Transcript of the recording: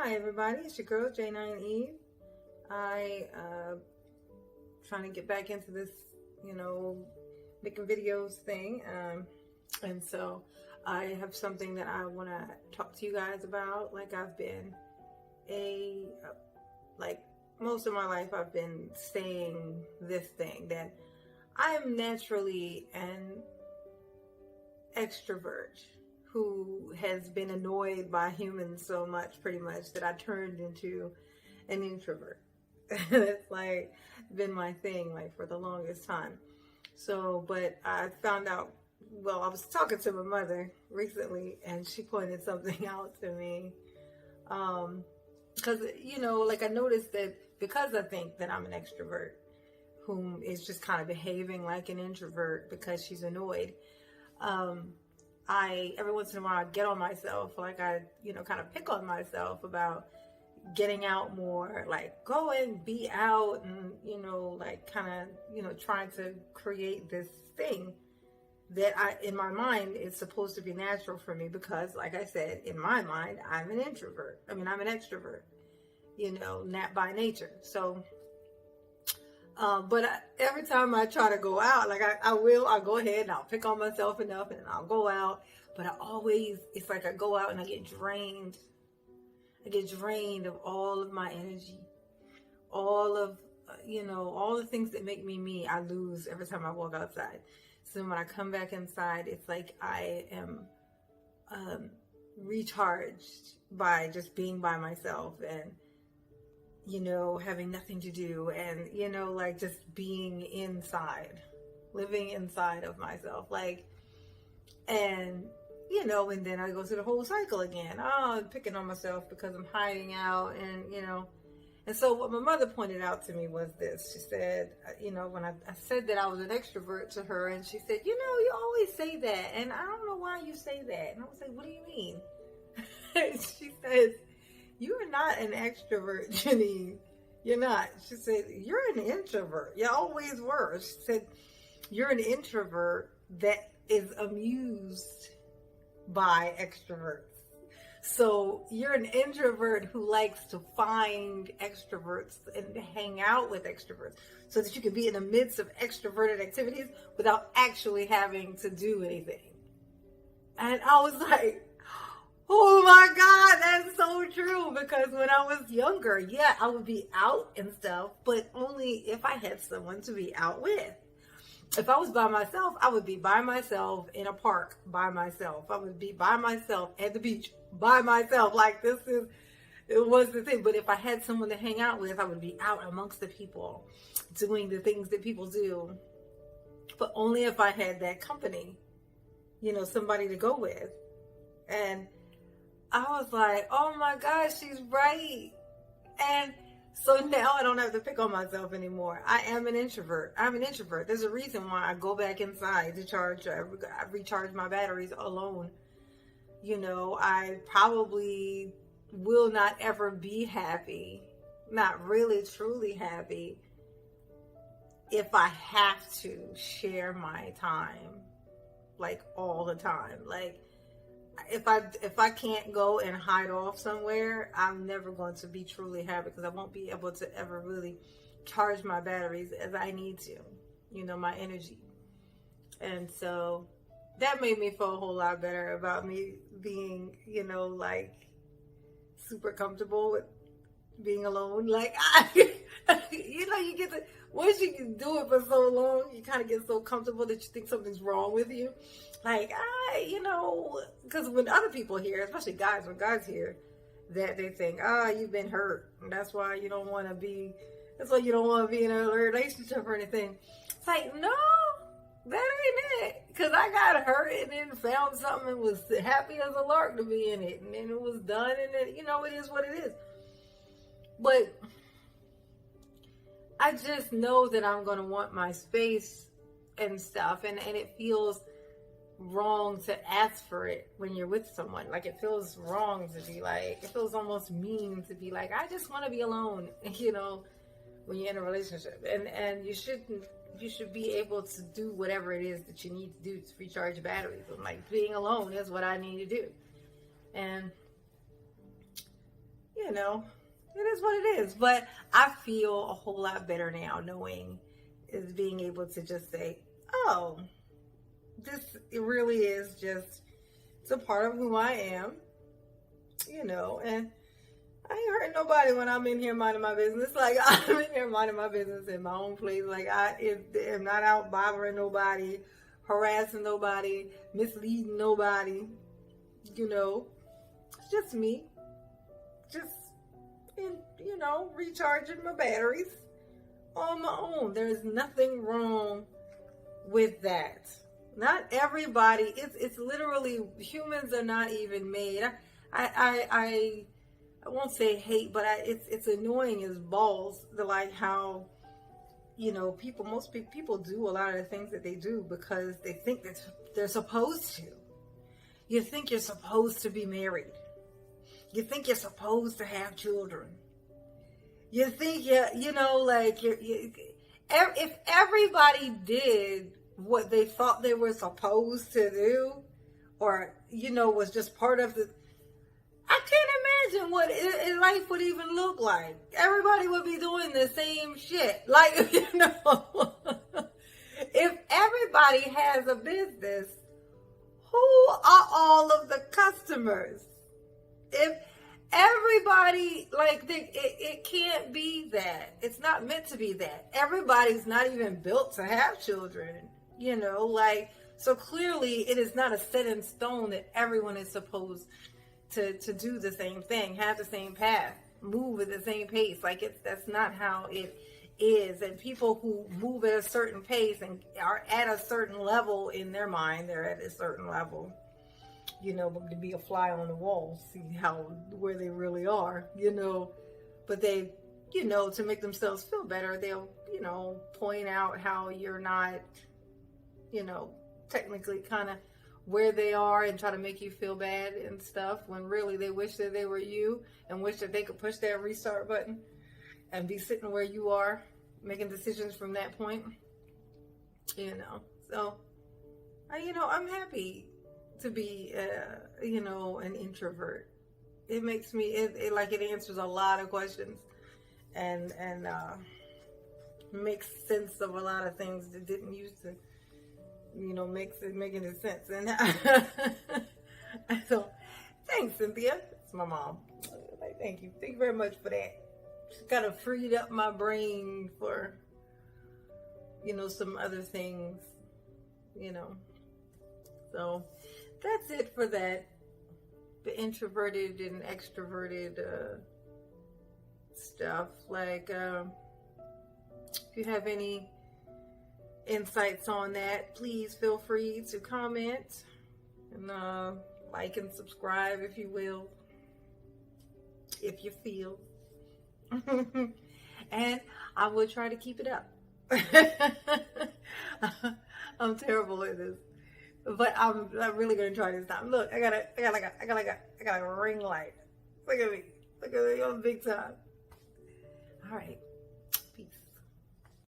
Hi everybody, it's your girl J9 Eve. I trying to get back into this, making videos thing. And so I have something that I want to talk to you guys about. Like I've been like most of my life I've been saying this thing that I am naturally an extrovert who has been annoyed by humans so much, pretty much, that I turned into an introvert. It's like been my thing like for the longest time. So, but I found out, well, I was talking to my mother recently and she pointed something out to me. Because, like I noticed that because I think that I'm an extrovert whom is just kind of behaving like an introvert because she's annoyed. I every once in a while I get on myself, like I, kind of pick on myself about getting out more, like go and be out and, like kind of, trying to create this thing that in my mind is supposed to be natural for me because like I said, in my mind, I'm an introvert. I'm an extrovert, not by nature. So, but every time I try to go out, like I'll go ahead and I'll pick on myself enough and I'll go out. But it's like I go out and I get drained. I get drained of all of my energy. All of, all the things that make me, I lose every time I walk outside. So when I come back inside, it's like I am recharged by just being by myself and, having nothing to do and, like just being inside, living inside of myself. And then I go through the whole cycle again. Oh, I'm picking on myself because I'm hiding out and, And so what my mother pointed out to me was this. She said, when I said that I was an extrovert to her, and she said, you always say that. And I don't know why you say that. And I was like, what do you mean? She says, you are not an extrovert, Janine. You're not. She said, you're an introvert. You always were. She said, you're an introvert that is amused by extroverts. So you're an introvert who likes to find extroverts and hang out with extroverts so that you can be in the midst of extroverted activities without actually having to do anything. And I was like, oh my God, that's so true. Because when I was younger, yeah, I would be out and stuff, but only if I had someone to be out with. If I was by myself, I would be by myself in a park by myself. I would be by myself at the beach by myself. Like it was the thing. But if I had someone to hang out with, I would be out amongst the people doing the things that people do. But only if I had that company, somebody to go with. And I was like, oh my gosh, she's right. And so now I don't have to pick on myself anymore. I am an introvert. I'm an introvert. There's a reason why I go back inside to charge. I recharge my batteries alone. I probably will not ever be happy, not really truly happy, if I have to share my time, like all the time. Like if I can't go and hide off somewhere, I'm never going to be truly happy because I won't be able to ever really charge my batteries as I need to, my energy. And so that made me feel a whole lot better about me being, like super comfortable with being alone. Like you get to, once you can do it for so long, you kind of get so comfortable that you think something's wrong with you. Like, because when other people hear, especially guys, when guys hear that, they think, you've been hurt. And that's why you don't want to be in a relationship or anything. It's like, no, that ain't it. Because I got hurt and then found something and was happy as a lark to be in it. And then it was done and then, it is what it is. But I just know that I'm going to want my space and stuff. And it feels wrong to ask for it when you're with someone. Like it feels wrong to be like, it feels almost mean to be like, I just want to be alone, when you're in a relationship. And you should be able to do whatever it is that you need to do to recharge batteries. And like being alone is what I need to do. And you know, it is what it is. But I feel a whole lot better now knowing, is being able to just say, oh, it really is just, it's a part of who I am, and I ain't hurting nobody when I'm in here minding my business. Like, I'm in here minding my business in my own place. Like, I am not out bothering nobody, harassing nobody, misleading nobody. It's just me. Just, recharging my batteries on my own. There's nothing wrong with that. Not everybody. It's literally, humans are not even made. I won't say hate, but it's annoying as balls. Like how, most people do a lot of the things that they do because they think that they're supposed to. You think you're supposed to be married. You think you're supposed to have children. You think if everybody did what they thought they were supposed to do, or, was just part of the, I can't imagine what life would even look like. Everybody would be doing the same shit. Like, if everybody has a business, who are all of the customers? If everybody, it can't be that. It's not meant to be that. Everybody's not even built to have children, so clearly it is not a set in stone that everyone is supposed to do the same thing, have the same path, move at the same pace. That's not how it is. And people who move at a certain pace and are at a certain level in their mind, they're at a certain level, to be a fly on the wall, see where they really are, but they, to make themselves feel better, they'll, point out how you're not, technically kind of where they are and try to make you feel bad and stuff, when really they wish that they were you and wish that they could push that restart button and be sitting where you are, making decisions from that point, so I'm happy to be an introvert. It makes me it answers a lot of questions and makes sense of a lot of things that didn't used to make any sense. And so thanks, Cynthia. It's my mom. Thank you very much for that. She kind of freed up my brain for some other things, so that's it for that. The introverted and extroverted stuff. If you have any insights on that, please feel free to comment and like and subscribe, if you will, if you feel. And I will try to keep it up. I'm terrible at this, but I'm really gonna try this time. Look, I got a ring light. Look at me. I'm big time. All right.